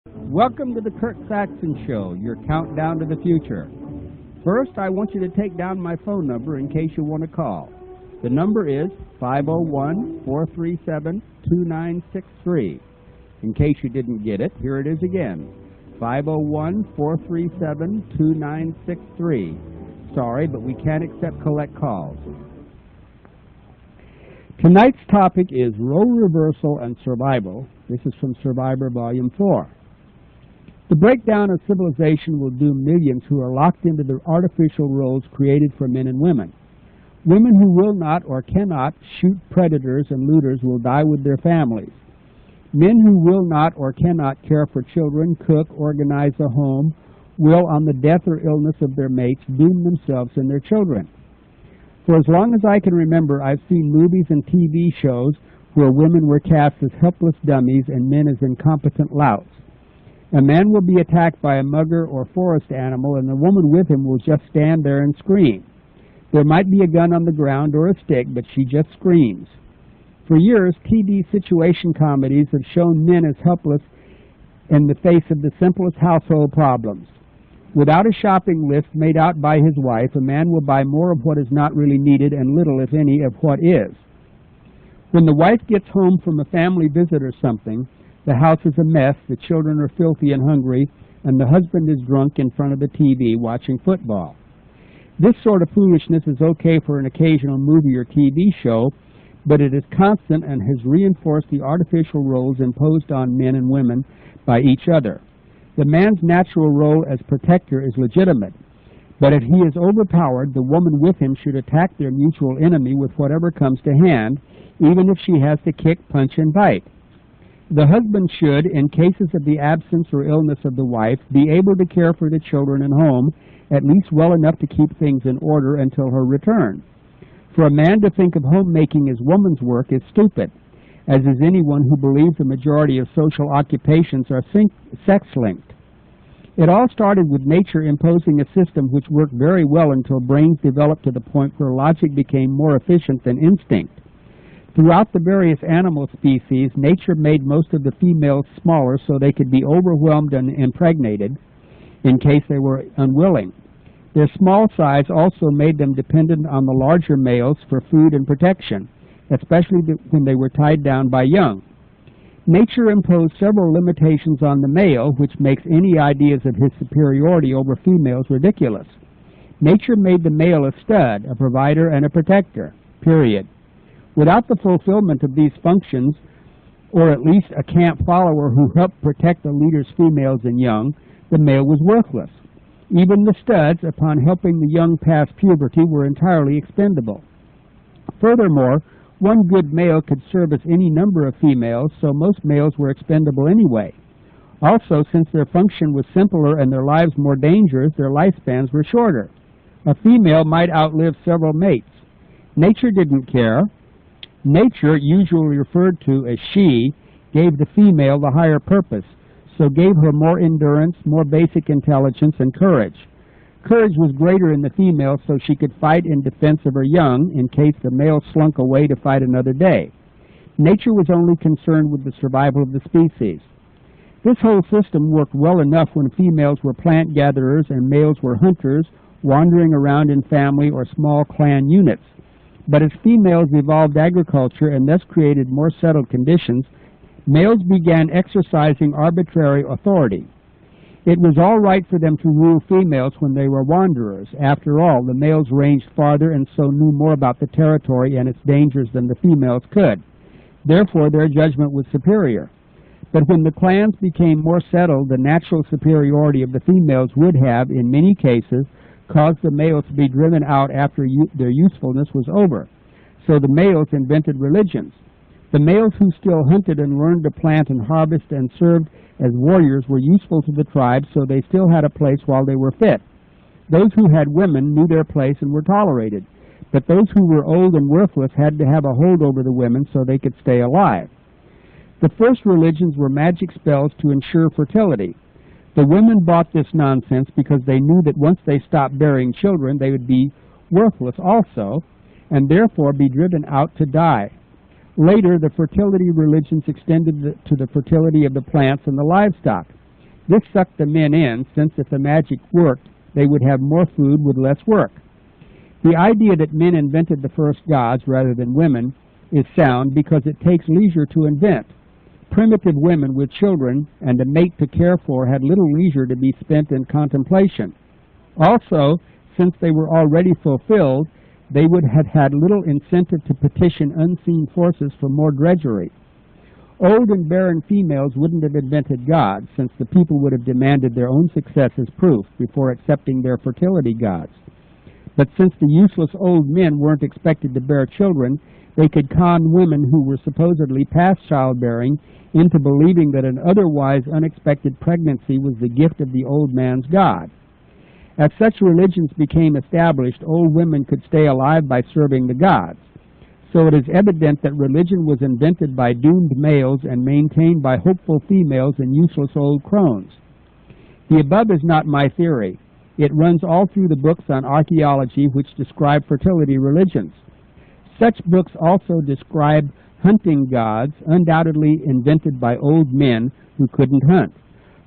Welcome to the Kurt Saxon Show, your countdown to the future. First, I want you to take down my phone number in case you want to call. The number is 501-437-2963. In case you didn't get it, here it is again, 501-437-2963. Sorry, but we can't accept collect calls. Tonight's topic is role reversal and survival. This is from Survivor Volume 4. The breakdown of civilization will doom millions who are locked into the artificial roles created for men and women. Women who will not or cannot shoot predators and looters will die with their families. Men who will not or cannot care for children, cook, organize a home, will, on the death or illness of their mates, doom themselves and their children. For as long as I can remember, I've seen movies and TV shows where women were cast as helpless dummies and men as incompetent louts. A man will be attacked by a mugger or forest animal, and the woman with him will just stand there and scream. There might be a gun on the ground or a stick, but she just screams. For years, TV situation comedies have shown men as helpless in the face of the simplest household problems. Without a shopping list made out by his wife, a man will buy more of what is not really needed and little, if any, of what is. When the wife gets home from a family visit or something, the house is a mess, the children are filthy and hungry, and the husband is drunk in front of the TV watching football. This sort of foolishness is okay for an occasional movie or TV show, but it is constant and has reinforced the artificial roles imposed on men and women by each other. The man's natural role as protector is legitimate, but if he is overpowered, the woman with him should attack their mutual enemy with whatever comes to hand, even if she has to kick, punch, and bite. The husband should, in cases of the absence or illness of the wife, be able to care for the children and home, at least well enough to keep things in order until her return. For a man to think of homemaking as woman's work is stupid, as is anyone who believes the majority of social occupations are sex-linked. It all started with nature imposing a system which worked very well until brains developed to the point where logic became more efficient than instinct. Throughout the various animal species, nature made most of the females smaller so they could be overwhelmed and impregnated in case they were unwilling. Their small size also made them dependent on the larger males for food and protection, especially when they were tied down by young. Nature imposed several limitations on the male, which makes any ideas of his superiority over females ridiculous. Nature made the male a stud, a provider, and a protector, period. Without the fulfillment of these functions, or at least a camp follower who helped protect the leader's females and young, the male was worthless. Even the studs, upon helping the young pass puberty, were entirely expendable. Furthermore, one good male could service any number of females, so most males were expendable anyway. Also, since their function was simpler and their lives more dangerous, their lifespans were shorter. A female might outlive several mates. Nature didn't care. Nature, usually referred to as she, gave the female the higher purpose, so gave her more endurance, more basic intelligence, and courage. Courage was greater in the female, so she could fight in defense of her young in case the male slunk away to fight another day. Nature was only concerned with the survival of the species. This whole system worked well enough when females were plant gatherers and males were hunters, wandering around in family or small clan units. But as females evolved agriculture and thus created more settled conditions, males began exercising arbitrary authority. It was all right for them to rule females when they were wanderers. After all, the males ranged farther and so knew more about the territory and its dangers than the females could. Therefore, their judgment was superior. But when the clans became more settled, the natural superiority of the females would have, in many cases, caused the males to be driven out after their usefulness was over. So the males invented religions. The males who still hunted and learned to plant and harvest and served as warriors were useful to the tribe, so they still had a place while they were fit. Those who had women knew their place and were tolerated, but those who were old and worthless had to have a hold over the women so they could stay alive. The first religions were magic spells to ensure fertility. The women bought this nonsense because they knew that once they stopped bearing children, they would be worthless also, and therefore be driven out to die. Later, the fertility religions extended to the fertility of the plants and the livestock. This sucked the men in, since if the magic worked, they would have more food with less work. The idea that men invented the first gods rather than women is sound because it takes leisure to invent. Primitive women with children and a mate to care for had little leisure to be spent in contemplation. Also, since they were already fulfilled, they would have had little incentive to petition unseen forces for more drudgery. Old and barren females wouldn't have invented gods, since the people would have demanded their own success as proof before accepting their fertility gods. But since the useless old men weren't expected to bear children, they could con women who were supposedly past childbearing into believing that an otherwise unexpected pregnancy was the gift of the old man's god. As such religions became established, old women could stay alive by serving the gods. So it is evident that religion was invented by doomed males and maintained by hopeful females and useless old crones. The above is not my theory. It runs all through the books on archaeology which describe fertility religions. Such books also describe hunting gods, undoubtedly invented by old men who couldn't hunt,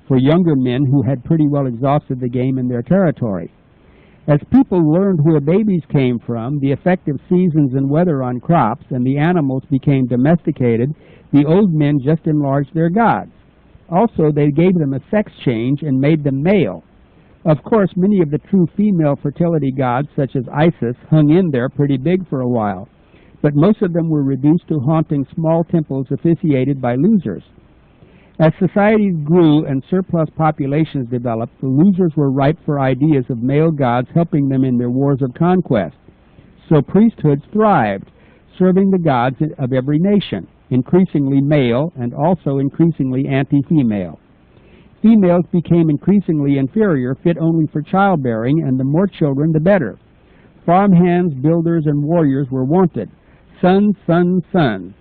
for younger men who had pretty well exhausted the game in their territory. As people learned where babies came from, the effect of seasons and weather on crops, and the animals became domesticated, the old men just enlarged their gods. Also, they gave them a sex change and made them male. Of course, many of the true female fertility gods, such as Isis, hung in there pretty big for a while, but most of them were reduced to haunting small temples officiated by losers. As societies grew and surplus populations developed, the losers were ripe for ideas of male gods helping them in their wars of conquest. So priesthoods thrived, serving the gods of every nation, increasingly male and also increasingly anti-female. Females became increasingly inferior, fit only for childbearing, and the more children, the better. Farmhands, builders, and warriors were wanted. Sons, sons, sons.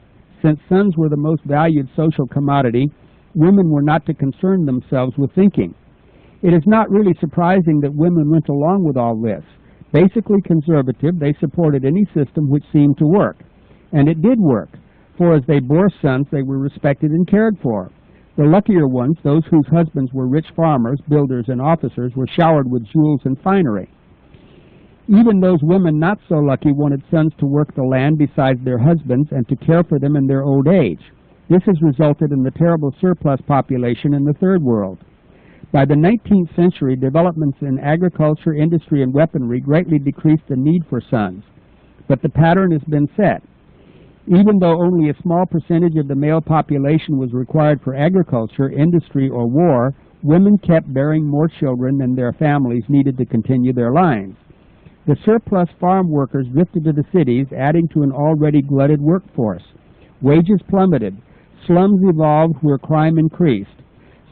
Since sons were the most valued social commodity, women were not to concern themselves with thinking. It is not really surprising that women went along with all this. Basically conservative, they supported any system which seemed to work. And it did work, for as they bore sons, they were respected and cared for. The luckier ones, those whose husbands were rich farmers, builders, and officers, were showered with jewels and finery. Even those women not so lucky wanted sons to work the land besides their husbands and to care for them in their old age. This has resulted in the terrible surplus population in the Third World. By the 19th century, developments in agriculture, industry, and weaponry greatly decreased the need for sons. But the pattern has been set. Even though only a small percentage of the male population was required for agriculture, industry, or war, women kept bearing more children than their families needed to continue their lines. The surplus farm workers drifted to the cities, adding to an already glutted workforce. Wages plummeted. Slums evolved where crime increased.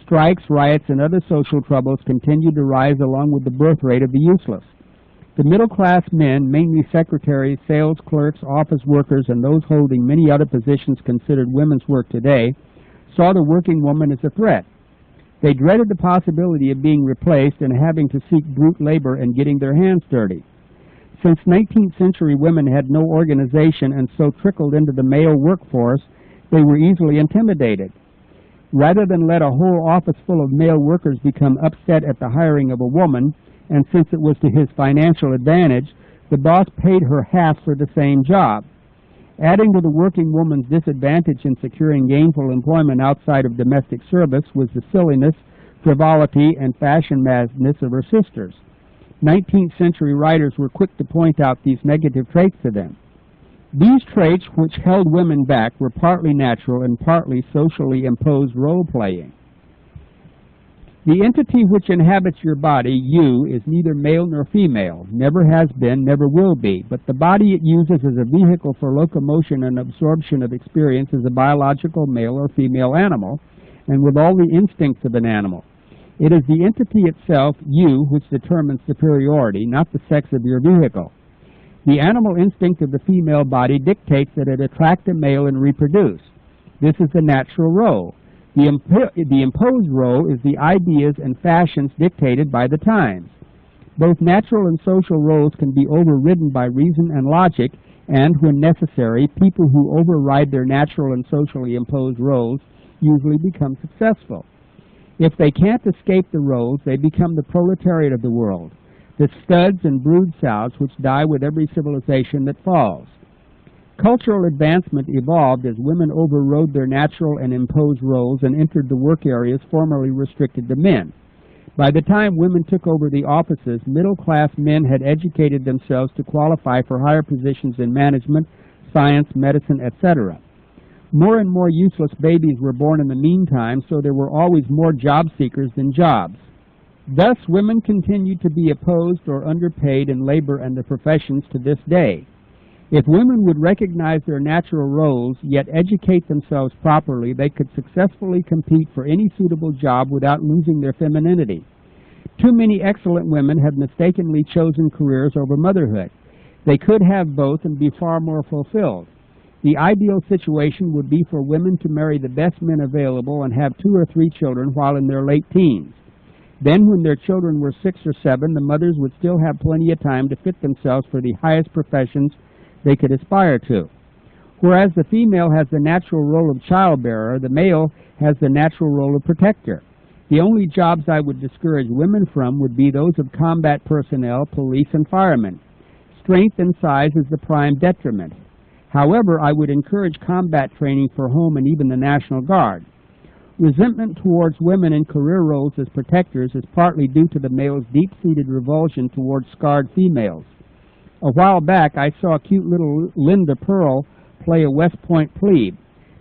Strikes, riots, and other social troubles continued to rise along with the birth rate of the useless. The middle-class men, mainly secretaries, sales clerks, office workers, and those holding many other positions considered women's work today, saw the working woman as a threat. They dreaded the possibility of being replaced and having to seek brute labor and getting their hands dirty. Since 19th century women had no organization and so trickled into the male workforce, they were easily intimidated. Rather than let a whole office full of male workers become upset at the hiring of a woman, and since it was to his financial advantage, the boss paid her half for the same job. Adding to the working woman's disadvantage in securing gainful employment outside of domestic service was the silliness, frivolity, and fashion madness of her sisters. 19th century writers were quick to point out these negative traits to them. These traits which held women back were partly natural and partly socially imposed role-playing. The entity which inhabits your body, you, is neither male nor female, never has been, never will be, but the body it uses as a vehicle for locomotion and absorption of experience is a biological male or female animal, and with all the instincts of an animal. It is the entity itself, you, which determines superiority, not the sex of your vehicle. The animal instinct of the female body dictates that it attract a male and reproduce. This is the natural role. The imposed role is the ideas and fashions dictated by the times. Both natural and social roles can be overridden by reason and logic, and, when necessary, people who override their natural and socially imposed roles usually become successful. If they can't escape the roles, they become the proletariat of the world, the studs and brood sows which die with every civilization that falls. Cultural advancement evolved as women overrode their natural and imposed roles and entered the work areas formerly restricted to men. By the time women took over the offices, middle-class men had educated themselves to qualify for higher positions in management, science, medicine, etc. More and more useless babies were born in the meantime, so there were always more job seekers than jobs. Thus, women continued to be opposed or underpaid in labor and the professions to this day. If women would recognize their natural roles, yet educate themselves properly, they could successfully compete for any suitable job without losing their femininity. Too many excellent women have mistakenly chosen careers over motherhood. They could have both and be far more fulfilled. The ideal situation would be for women to marry the best men available and have 2 or 3 children while in their late teens. Then, when their children were 6 or 7, the mothers would still have plenty of time to fit themselves for the highest professions they could aspire to. Whereas the female has the natural role of childbearer, the male has the natural role of protector. The only jobs I would discourage women from would be those of combat personnel, police, and firemen. Strength and size is the prime detriment. However, I would encourage combat training for home and even the National Guard. Resentment towards women in career roles as protectors is partly due to the male's deep-seated revulsion towards scarred females. A while back, I saw cute little Linda Pearl play a West Point plebe.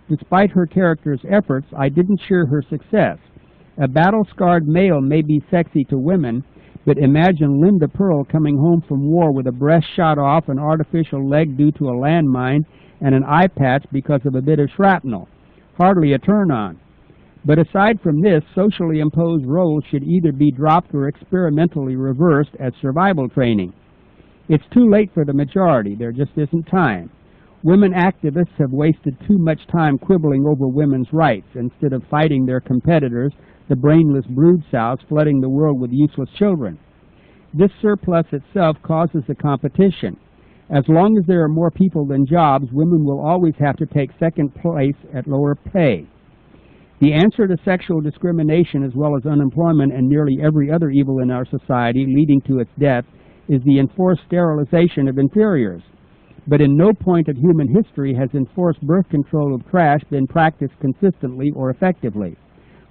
Despite her character's efforts, I didn't share her success. A battle-scarred male may be sexy to women, but imagine Linda Pearl coming home from war with a breast shot off, an artificial leg due to a landmine, and an eye patch because of a bit of shrapnel. Hardly a turn-on. But aside from this, socially imposed roles should either be dropped or experimentally reversed as survival training. It's too late for the majority. There just isn't time. Women activists have wasted too much time quibbling over women's rights instead of fighting their competitors, the brainless brood sows flooding the world with useless children. This surplus itself causes a competition. As long as there are more people than jobs, women will always have to take second place at lower pay. The answer to sexual discrimination as well as unemployment and nearly every other evil in our society leading to its death is the enforced sterilization of inferiors. But in no point of human history has enforced birth control of trash been practiced consistently or effectively.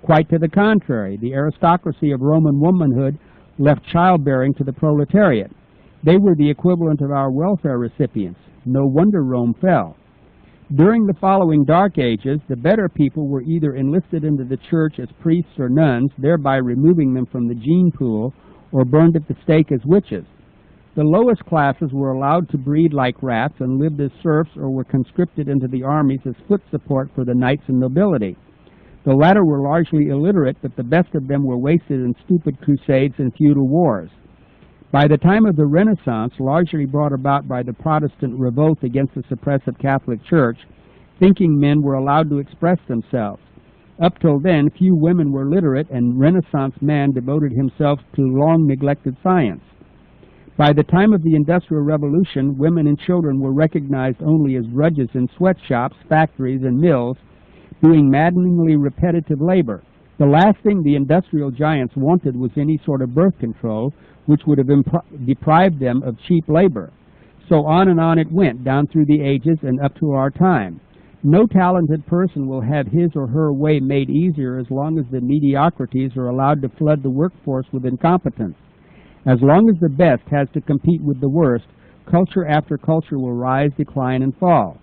Quite to the contrary, the aristocracy of Roman womanhood left childbearing to the proletariat. They were the equivalent of our welfare recipients. No wonder Rome fell. During the following Dark Ages, the better people were either enlisted into the church as priests or nuns, thereby removing them from the gene pool, or burned at the stake as witches. The lowest classes were allowed to breed like rats and lived as serfs or were conscripted into the armies as foot support for the knights and nobility. The latter were largely illiterate, but the best of them were wasted in stupid crusades and feudal wars. By the time of the Renaissance, largely brought about by the Protestant revolt against the suppressive Catholic Church, thinking men were allowed to express themselves. Up till then, few women were literate, and Renaissance man devoted himself to long-neglected science. By the time of the Industrial Revolution, women and children were recognized only as drudges in sweatshops, factories, and mills, doing maddeningly repetitive labor. The last thing the industrial giants wanted was any sort of birth control, which would have deprived them of cheap labor. So on and on it went, down through the ages and up to our time. No talented person will have his or her way made easier as long as the mediocrities are allowed to flood the workforce with incompetence. As long as the best has to compete with the worst, culture after culture will rise, decline, and fall.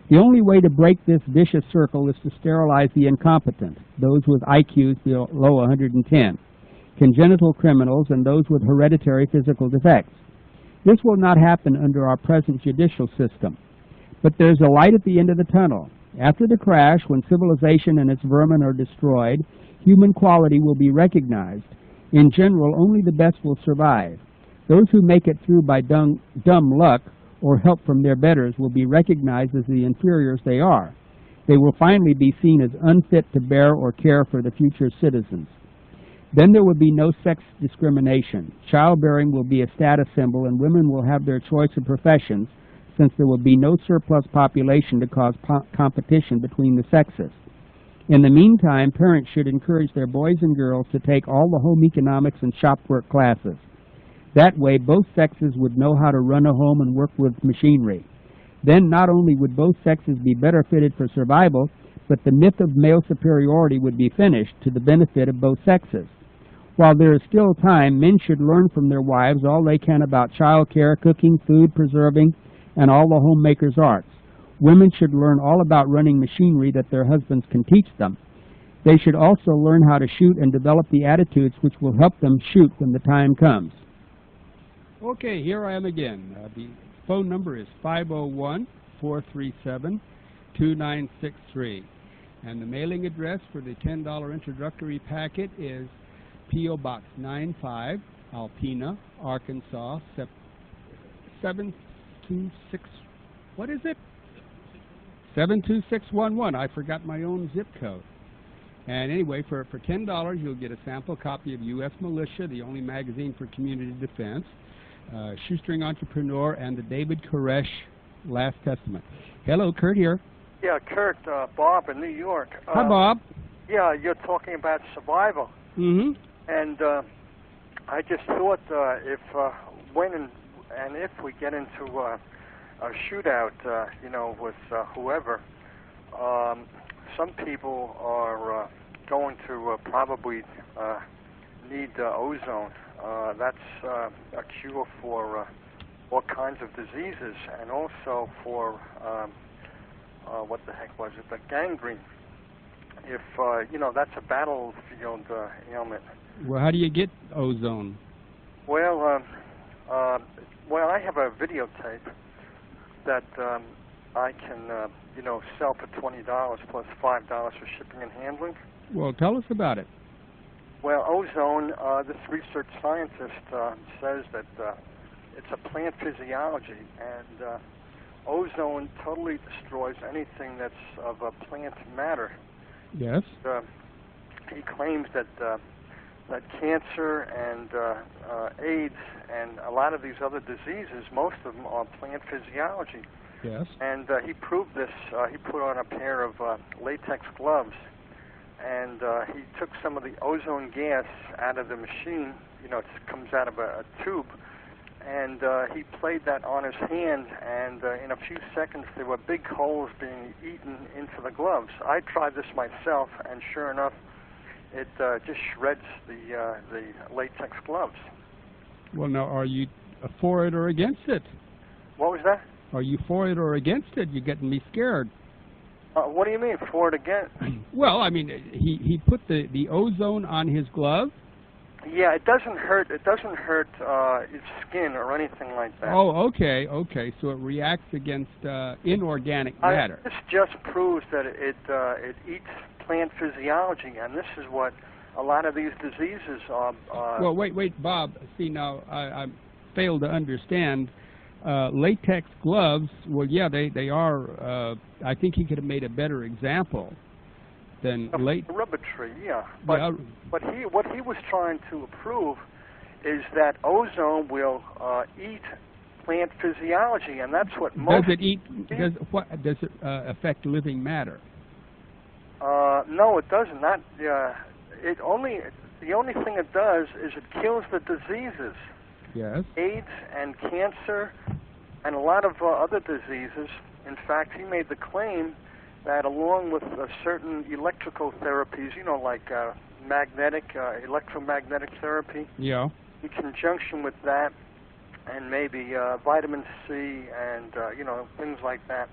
The only way to break this vicious circle is to sterilize the incompetent, those with IQs below 110, congenital criminals, and those with hereditary physical defects. This will not happen under our present judicial system. But there's a light at the end of the tunnel. After the crash, when civilization and its vermin are destroyed, human quality will be recognized. In general, only the best will survive. Those who make it through by dumb luck or help from their betters will be recognized as the inferiors they are. They will finally be seen as unfit to bear or care for the future citizens. Then there will be no sex discrimination. Childbearing will be a status symbol, and women will have their choice of professions, since there will be no surplus population to cause competition between the sexes. In the meantime, parents should encourage their boys and girls to take all the home economics and shop work classes. That way, both sexes would know how to run a home and work with machinery. Then not only would both sexes be better fitted for survival, but the myth of male superiority would be finished to the benefit of both sexes. While there is still time, men should learn from their wives all they can about child care, cooking, food preserving, and all the homemaker's arts. Women should learn all about running machinery that their husbands can teach them. They should also learn how to shoot and develop the attitudes which will help them shoot when the time comes. Okay, here I am again. The phone number is 501-437-2963. And the mailing address for the $10 introductory packet is P.O. Box 95, Alpena, Arkansas, 726, what is it? 72611. I forgot my own zip code. And anyway, for $10, you'll get a sample copy of U.S. Militia, the only magazine for community defense, Shoestring Entrepreneur, and the David Koresh Last Testament. Hello, Kurt here. Yeah, Kurt, Bob in New York. Hi, Bob. Yeah, you're talking about survival. Mm-hmm. And I just thought when and if we get into a shootout, with whoever, some people are going to probably need ozone. That's a cure for all kinds of diseases, and also for what the heck was it? The gangrene. If that's a battlefield ailment. Well, how do you get ozone? Well, I have a videotape that I can, sell for $20 plus $5 for shipping and handling. Well, tell us about it. Well, ozone, this research scientist says that it's a plant physiology, and ozone totally destroys anything that's of a plant matter. Yes. He claims that cancer and AIDS and a lot of these other diseases, most of them are plant physiology. Yes. And he proved this. He put on a pair of latex gloves, and he took some of the ozone gas out of the machine. It comes out of a tube. And he played that on his hand, and in a few seconds there were big holes being eaten into the gloves. I tried this myself, and sure enough, it just shreds the latex gloves. Well, now, are you for it or against it? What was that? Are you for it or against it? You're getting me scared. What do you mean, for it against? Well, I mean, he put the ozone on his glove. Yeah, it doesn't hurt. It doesn't hurt its skin or anything like that. Oh, okay. So it reacts against inorganic matter. This just proves that it eats plant physiology, and this is what a lot of these diseases are. Well, wait, Bob. See, now I fail to understand. Latex gloves. Well, yeah, they are. I think he could have made a better example. Rubbertree, yeah. But what he was trying to prove is that ozone will eat plant physiology, and that's what most. Does it affect living matter? No, it doesn't. The only thing it does is it kills the diseases. Yes. AIDS and cancer, and a lot of other diseases. In fact, he made the claim that along with certain electrical therapies, like electromagnetic therapy, yeah, in conjunction with that, and maybe vitamin C and things like that,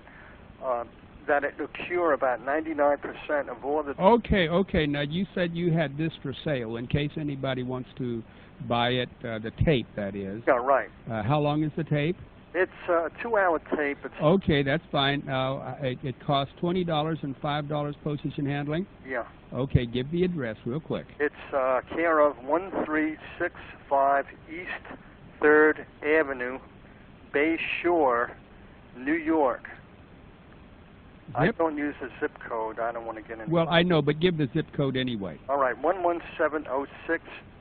that it will cure about 99% of all the. Okay. Now you said you had this for sale in case anybody wants to buy it. The tape, that is. Yeah, right. How long is the tape? It's a 2-hour tape. Okay, that's fine. Now, it costs $20 and $5 postage and handling? Yeah. Okay, give the address real quick. It's care of 1365 East 3rd Avenue, Bay Shore, New York. I don't use a zip code. I don't want to get into. Well, I know, but give the zip code anyway. All right,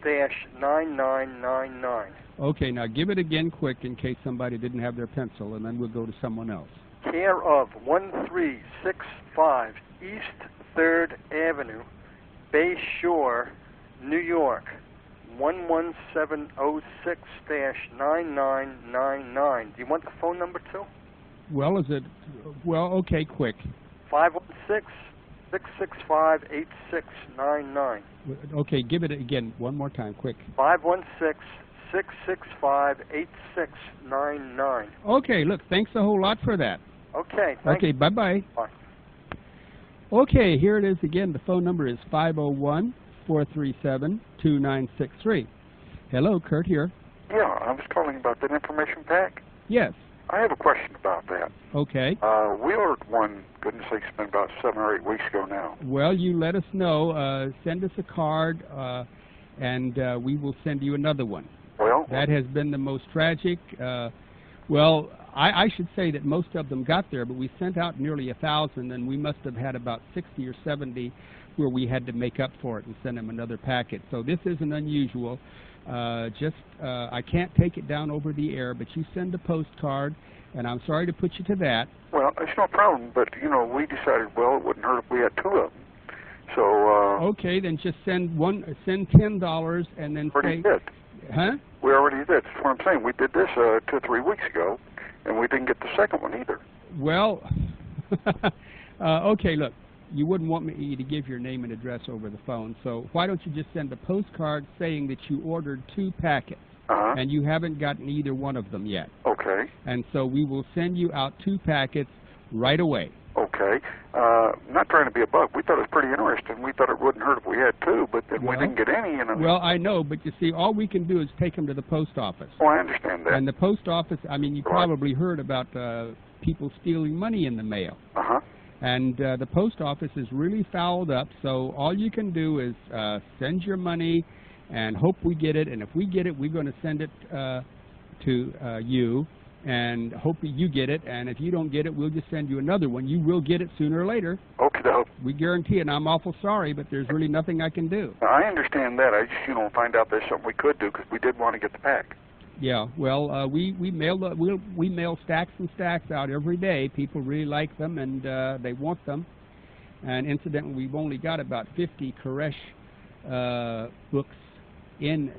11706-9999. Okay, now give it again quick in case somebody didn't have their pencil, and then we'll go to someone else. Care of 1365 East 3rd Avenue, Bay Shore, New York, 11706-9999. Do you want the phone number too? Well, is it? Well, okay, quick. 516-665-8699. Okay, give it again one more time, quick. 516-665-8699. Okay, look, thanks a whole lot for that. Okay, thank you. Bye-bye. Bye. Okay, here it is again. The phone number is 501-437-2963. Hello, Kurt here. Yeah, I was calling about that information pack. Yes. I have a question about that. Okay. We ordered one, goodness sakes, it's been about 7 or 8 weeks ago now. Well, you let us know. Send us a card, and we will send you another one. Well, that has been the most tragic. Well, I should say that most of them got there, but we sent out nearly 1,000, and we must have had about 60 or 70 where we had to make up for it and send them another packet. So this isn't unusual. I can't take it down over the air, but you send a postcard, and I'm sorry to put you to that. Well, it's no problem, but, you know, we decided, well, it wouldn't hurt if we had 2 of them. So, okay, then just send $10, and then already did. Huh? We already did. That's what I'm saying. We did this 2 or 3 weeks ago, and we didn't get the second one either. Well, okay, look. You wouldn't want me to give your name and address over the phone, so why don't you just send a postcard saying that you ordered 2 packets, and you haven't gotten either one of them yet. Okay. And so we will send you out 2 packets right away. Okay. Not trying to be a bug. We thought it was pretty interesting. We thought it wouldn't hurt if we had 2, but then we didn't get any. Well, I know, but you see, all we can do is take them to the post office. Oh, I understand that. And the post office, I mean, you probably heard about people stealing money in the mail. Uh-huh. And the post office is really fouled up, so all you can do is send your money and hope we get it. And if we get it, we're going to send it to you and hope you get it. And if you don't get it, we'll just send you another one. You will get it sooner or later. Okay, though. We guarantee it, and I'm awful sorry, but there's really nothing I can do. I understand that. I just, find out there's something we could do because we did want to get the pack. Yeah, well, we mail stacks and stacks out every day. People really like them, and they want them. And incidentally, we've only got about 50 Koresh books in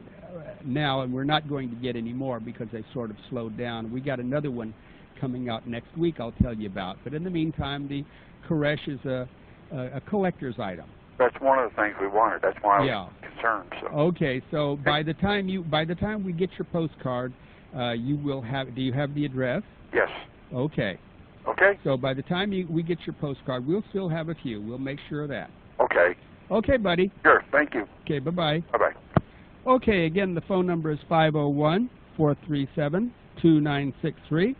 now, and we're not going to get any more because they sort of slowed down. We got another one coming out next week I'll tell you about. But in the meantime, the Koresh is a collector's item. That's one of the things we wanted. That's why I was concerned. So. Okay, so by the time we get your postcard, you will have. Do you have the address? Yes. Okay. Okay. So by the time we get your postcard, we'll still have a few. We'll make sure of that. Okay. Okay, buddy. Sure. Thank you. Okay. Bye-bye. Bye-bye. Okay. Again, the phone number is 501-437-2963.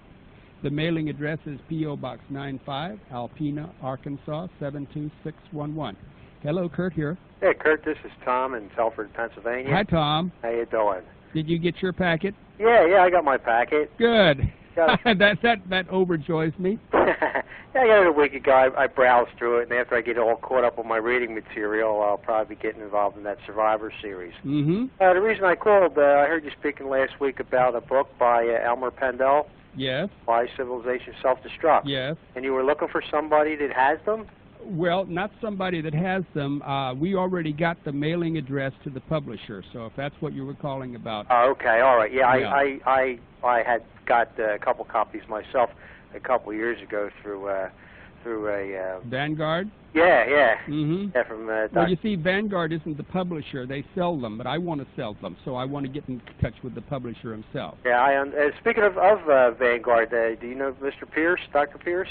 The mailing address is P.O. Box 95, Alpena, Arkansas 72611. Hello, Kurt here. Hey, Kurt, this is Tom in Telford, Pennsylvania. Hi, Tom. How you doing? Did you get your packet? Yeah, I got my packet. Good. that overjoys me. Yeah, I got it a week ago. I browsed through it, and after I get all caught up on my reading material, I'll probably be getting involved in that Survivor series. Mm-hmm. The reason I called, I heard you speaking last week about a book by Elmer Pendell. Yes. Why Civilization Self-Destructs. Yes. And you were looking for somebody that has them? Well, not somebody that has them. We already got the mailing address to the publisher, so if that's what you were calling about. Oh, okay, all right. Yeah, I had got a couple copies myself a couple years ago through a Vanguard? Yeah. Mm-hmm. Yeah, from well, you see, Vanguard isn't the publisher. They sell them, but I want to sell them, so I want to get in touch with the publisher himself. Yeah, speaking of Vanguard, do you know Mr. Pierce, Dr. Pierce?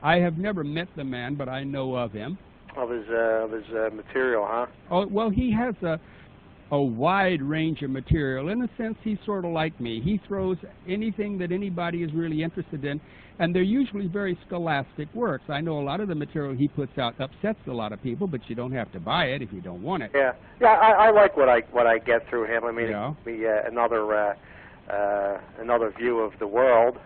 I have never met the man, but I know of him. Of his material, huh? Oh, well, he has a wide range of material. In a sense, he's sort of like me. He throws anything that anybody is really interested in, and they're usually very scholastic works. I know a lot of the material he puts out upsets a lot of people, but you don't have to buy it if you don't want it. Yeah. I like what I get through him. I mean, yeah. It be another view of the world.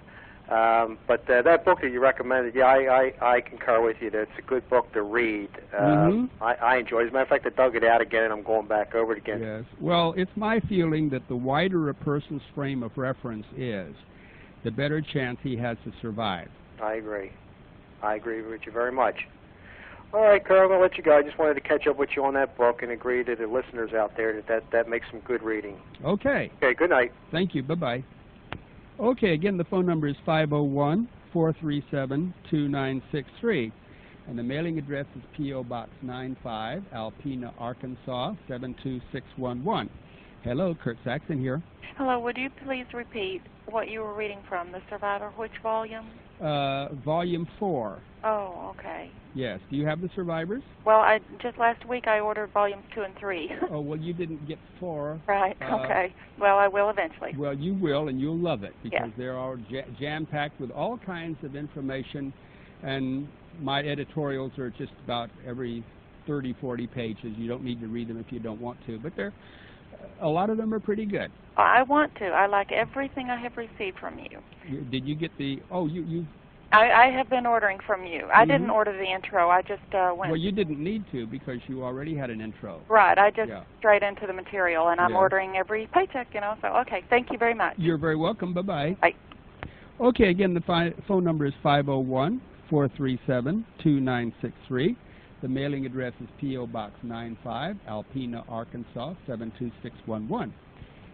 But that book that you recommended, yeah, I concur with you that it's a good book to read. I enjoy it. As a matter of fact, I dug it out again, and I'm going back over it again. Yes. Well, it's my feeling that the wider a person's frame of reference is, the better chance he has to survive. I agree. I agree with you very much. All right, Kurt, I'm going to let you go. I just wanted to catch up with you on that book and agree to the listeners out there that makes some good reading. Okay. Okay, good night. Thank you. Bye-bye. Okay, again, the phone number is 501-437-2963. And the mailing address is P.O. Box 95, Alpena, Arkansas, 72611. Hello, Kurt Saxon here. Hello, would you please repeat what you were reading from, The Survivor, which volume? Volume 4. Oh, okay. Yes. Do you have The Survivors? Well, just last week I ordered volumes 2 and 3. Oh, well, you didn't get 4. Right, okay. Well, I will eventually. Well, you will, and you'll love it, because yes. they're all jam-packed with all kinds of information, and my editorials are just about every 30, 40 pages. You don't need to read them if you don't want to, but a lot of them are pretty good. I want to. I like everything I have received from you. Did you get the, I have been ordering from you. I didn't order the intro. I just went. Well, you didn't need to, because you already had an intro. Right. I just straight into the material, and I'm ordering every paycheck, so okay. Thank you very much. You're very welcome. Bye-bye. Bye. Okay, again, the phone number is 501-437-2963. The mailing address is P.O. Box 95, Alpena, Arkansas, 72611.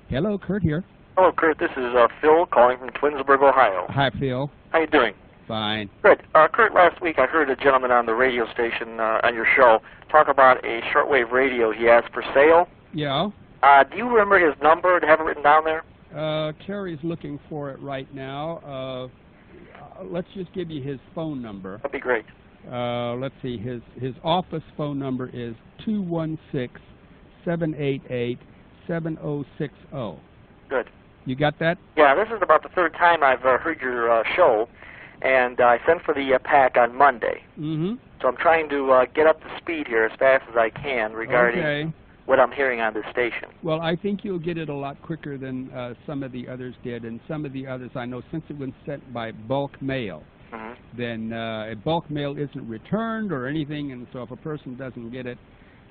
Hello, Kurt here. Hello, Kurt. This is Phil calling from Twinsburg, Ohio. Hi, Phil. How you doing? Fine. Good. Kurt, last week I heard a gentleman on the radio station on your show talk about a shortwave radio he has for sale. Yeah. Do you remember his number? Do you have it written down there? Terry's looking for it right now. Let's just give you his phone number. That'd be great. Let's see. His office phone number is 216-788-7060. Good. You got that? Yeah, this is about the third time I've heard your show, and I sent for the pack on Monday. Mm-hmm. So I'm trying to get up to speed here as fast as I can regarding what I'm hearing on this station. Well, I think you'll get it a lot quicker than some of the others did, and some of the others I know, since it was sent by bulk mail, then bulk mail isn't returned or anything, and so if a person doesn't get it,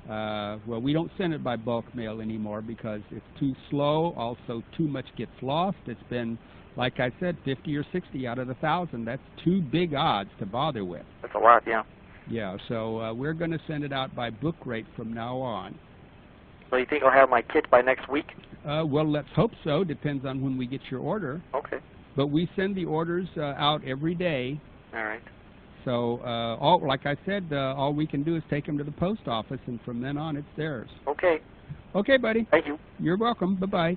well, we don't send it by bulk mail anymore because it's too slow. Also, too much gets lost. It's been, like I said, 50 or 60 out of 1,000. That's too big odds to bother with. That's a lot, yeah. Yeah, so we're going to send it out by book rate from now on. So you think I'll have my kit by next week? Well, let's hope so. Depends on when we get your order. Okay. But we send the orders out every day. All right. So, like I said, all we can do is take them to the post office, and from then on, it's theirs. Okay. Okay, buddy. Thank you. You're welcome. Bye-bye.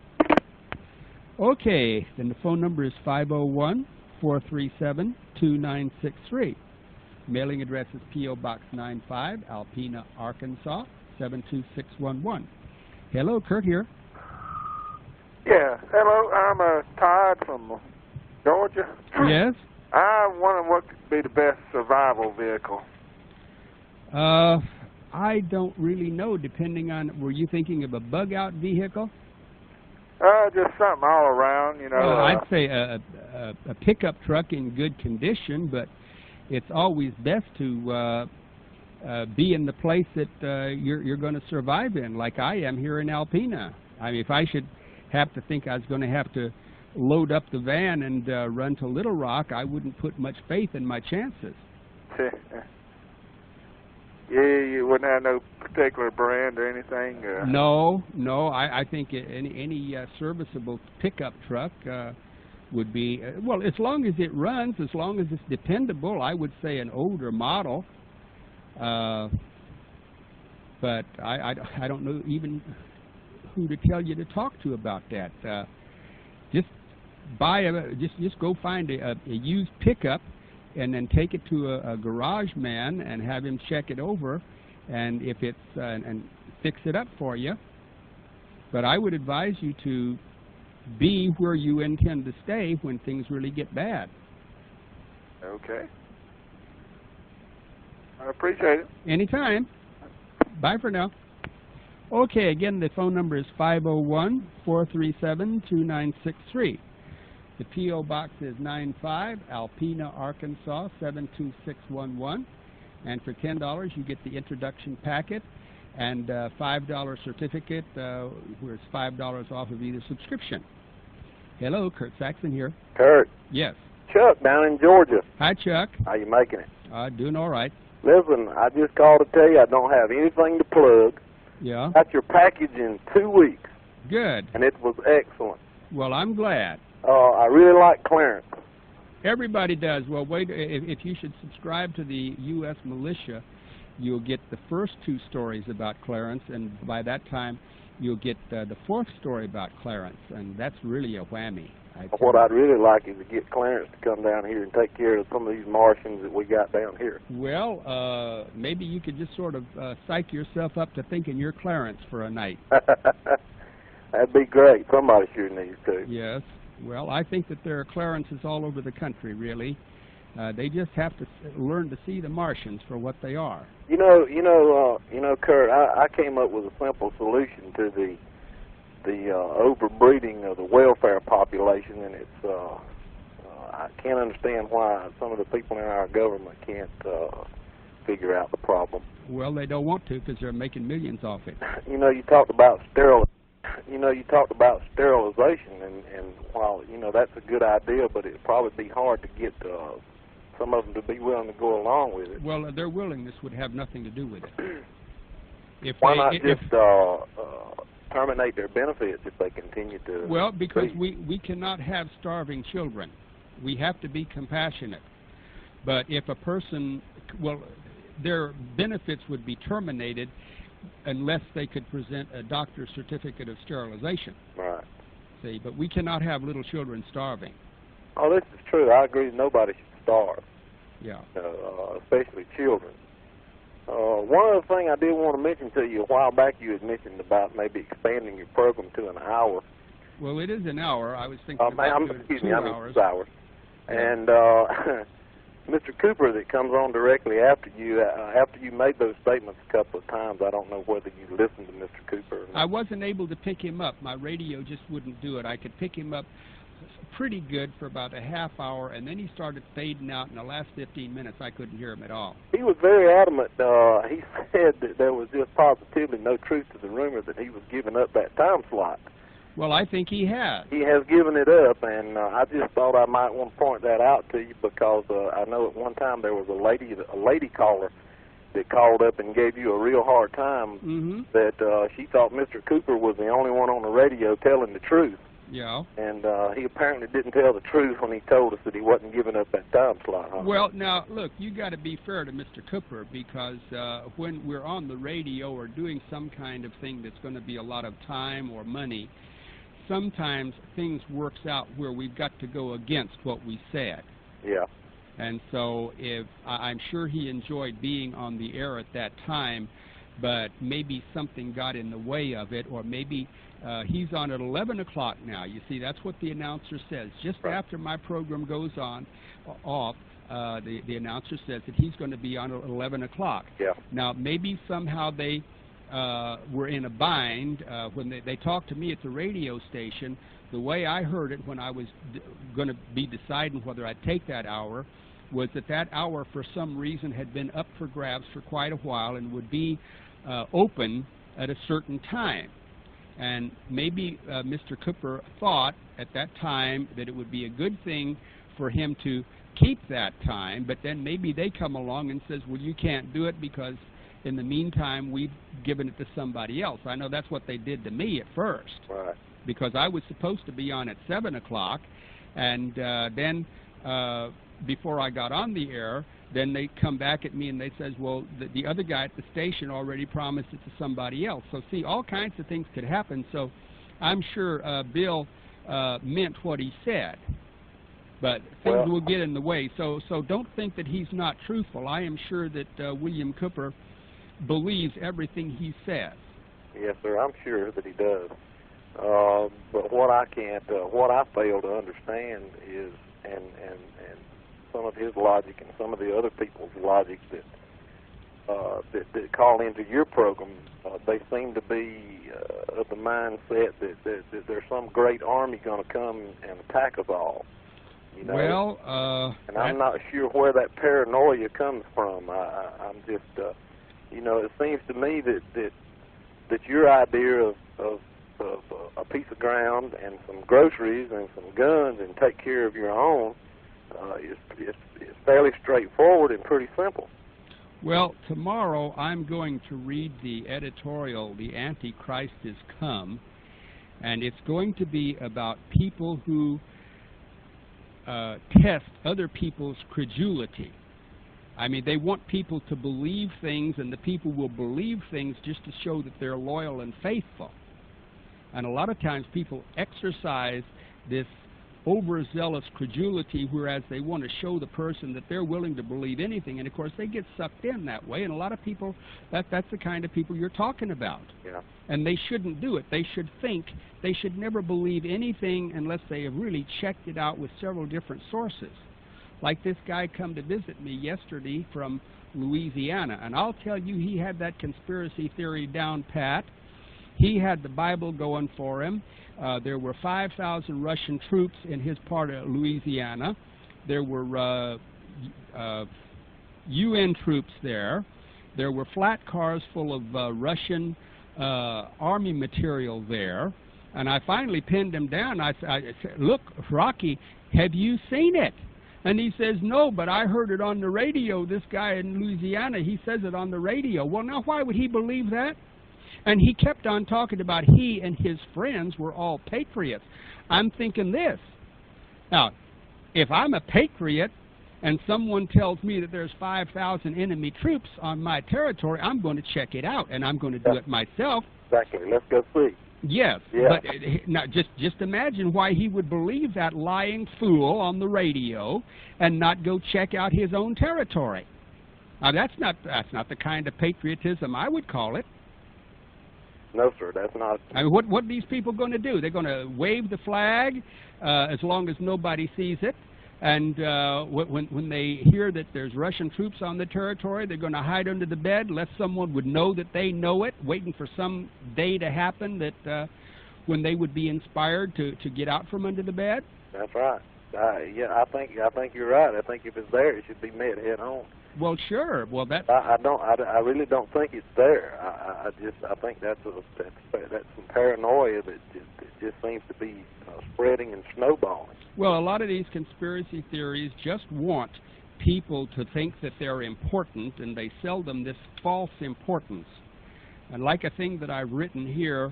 Okay, then the phone number is 501-437-2963. Mailing address is P.O. Box 95, Alpena, Arkansas, 72611. Hello, Kurt here. Yeah, hello, I'm Todd from Georgia. Yes? I wonder what could be the best survival vehicle. I don't really know, depending on, were you thinking of a bug-out vehicle? Just something all around, I'd say a pickup truck in good condition, but it's always best to be in the place that you're going to survive in, like I am here in Alpena. I mean, if I should have to think I was going to have to load up the van and run to Little Rock, I wouldn't put much faith in my chances. Yeah, you wouldn't have no particular brand or anything? No, I think any serviceable pickup truck would be, well, as long as it runs, as long as it's dependable, I would say an older model. But I don't know even who to tell you to talk to about that. Just buy just go find a used pickup, and then take it to a garage man and have him check it over, and if it's and fix it up for you. But I would advise you to be where you intend to stay when things really get bad. Okay. I appreciate it. Anytime. Bye for now. Okay, again, the phone number is 501-437-2963. The P.O. Box is 95, Alpena, Arkansas, 72611. And for $10, you get the introduction packet and $5 certificate, where it's $5 off of either subscription. Hello, Kurt Saxon here. Kurt. Yes. Chuck down in Georgia. Hi, Chuck. How you making it? Doing all right. Listen, I just called to tell you I don't have anything to plug. Yeah. Got your package in 2 weeks. Good. And it was excellent. Well, I'm glad. I really like Clarence. Everybody does. Well, wait, if you should subscribe to the U.S. militia, you'll get the first 2 stories about Clarence, and by that time you'll get the 4th story about Clarence, and that's really a whammy. What I'd really like is to get Clarence to come down here and take care of some of these Martians that we got down here. Well, maybe you could just sort of psych yourself up to thinking you're Clarence for a night. That'd be great. Somebody sure needs to. Yes. Well, I think that there are Clarences all over the country, really. They just have to learn to see the Martians for what they are. You know, Kurt, I came up with a simple solution to the overbreeding of the welfare population, and it's I can't understand why some of the people in our government can't figure out the problem. Well, they don't want to because they're making millions off it. You know, you talked about sterilization, and while that's a good idea, but it'd probably be hard to get some of them to be willing to go along with it. Well, their willingness would have nothing to do with it. Why not just terminate their benefits if they continue to? Well, because we cannot have starving children. We have to be compassionate. But if a person, well, their benefits would be terminated unless they could present a doctor's certificate of sterilization. Right. See, but we cannot have little children starving. Oh, this is true. I agree. Nobody should starve. Yeah. Especially children. One other thing I did want to mention to you, a while back you had mentioned about maybe expanding your program to an hour. Well, it is an hour. I was thinking about doing 2 hours. 2 hours. And Mr. Cooper that comes on directly after you made those statements a couple of times, I don't know whether you listened to Mr. Cooper or not. I wasn't able to pick him up. My radio just wouldn't do it. I could pick him up pretty good for about a half hour, and then he started fading out. In the last 15 minutes, I couldn't hear him at all. He was very adamant. He said that there was just positively no truth to the rumor that he was giving up that time slot. Well, I think he has. He has given it up, and I just thought I might want to point that out to you because I know at one time there was a lady caller that called up and gave you a real hard time that she thought Mr. Cooper was the only one on the radio telling the truth. Yeah. And he apparently didn't tell the truth when he told us that he wasn't giving up that time slot. Huh? Well, now, look, you got to be fair to Mr. Cooper because when we're on the radio or doing some kind of thing that's going to be a lot of time or money, sometimes things works out where we've got to go against what we said. Yeah. And so if I'm sure he enjoyed being on the air at that time, but maybe something got in the way of it, or maybe he's on at 11 o'clock now. You see, that's what the announcer says. Just after my program goes off, the announcer says that he's going to be on at 11 o'clock. Yeah. Now, maybe somehow they were in a bind. When they talked to me at the radio station, the way I heard it when I was going to be deciding whether I'd take that hour was that hour for some reason had been up for grabs for quite a while and would be open at a certain time. And maybe Mr. Cooper thought at that time that it would be a good thing for him to keep that time, but then maybe they come along and says, well, you can't do it because in the meantime we've given it to somebody else. I know that's what they did to me at first. Right. Because I was supposed to be on at 7 o'clock, and then before I got on the air, then they come back at me and they says, well, the other guy at the station already promised it to somebody else. So see, all kinds of things could happen. So I'm sure Bill meant what he said, but things will get in the way. So don't think that he's not truthful. I am sure that William Cooper believes everything he says. Yes, sir, I'm sure that he does. But what I fail to understand is, and some of his logic and some of the other people's logic that call into your program, they seem to be of the mindset that there's some great army going to come and attack us all. You know? Well, and I'm not sure where that paranoia comes from. I'm just, it seems to me that your idea of a piece of ground and some groceries and some guns and take care of your own is fairly straightforward and pretty simple. Well, tomorrow I'm going to read the editorial, The Antichrist is Come, and it's going to be about people who test other people's credulity. I mean, they want people to believe things, and the people will believe things just to show that they're loyal and faithful. And a lot of times people exercise this overzealous credulity, whereas they want to show the person that they're willing to believe anything, and of course they get sucked in that way. And a lot of people, that's the kind of people you're talking about. Yeah. And they shouldn't do it. They should think. They should never believe anything unless they have really checked it out with several different sources. Like this guy come to visit me yesterday from Louisiana, and I'll tell you, he had that conspiracy theory down pat. He had the Bible going for him. There were 5,000 Russian troops in his part of Louisiana. There were UN troops there. There were flat cars full of Russian army material there. And I finally pinned him down. I said, look, Rocky, have you seen it? And he says, no, but I heard it on the radio. This guy in Louisiana, he says it on the radio. Well, now, why would he believe that? And he kept on talking about he and his friends were all patriots. I'm thinking this. Now, if I'm a patriot and someone tells me that there's 5,000 enemy troops on my territory, I'm going to check it out, and I'm going to do it myself. Exactly. Let's go see. Yes. Yeah. But now, just imagine why he would believe that lying fool on the radio and not go check out his own territory. Now, that's not the kind of patriotism I would call it. No, sir, that's not. I mean, what are these people going to do? They're going to wave the flag as long as nobody sees it. And when they hear that there's Russian troops on the territory, they're going to hide under the bed unless someone would know that they know it, waiting for some day to happen that when they would be inspired to get out from under the bed. That's right. Yeah, I think you're right. I think if it's there, it should be met head on. Well, sure. Well, that I really don't think it's there. I think that's some paranoia that just seems to be spreading and snowballing. Well, a lot of these conspiracy theories just want people to think that they're important, and they sell them this false importance. And like a thing that I've written here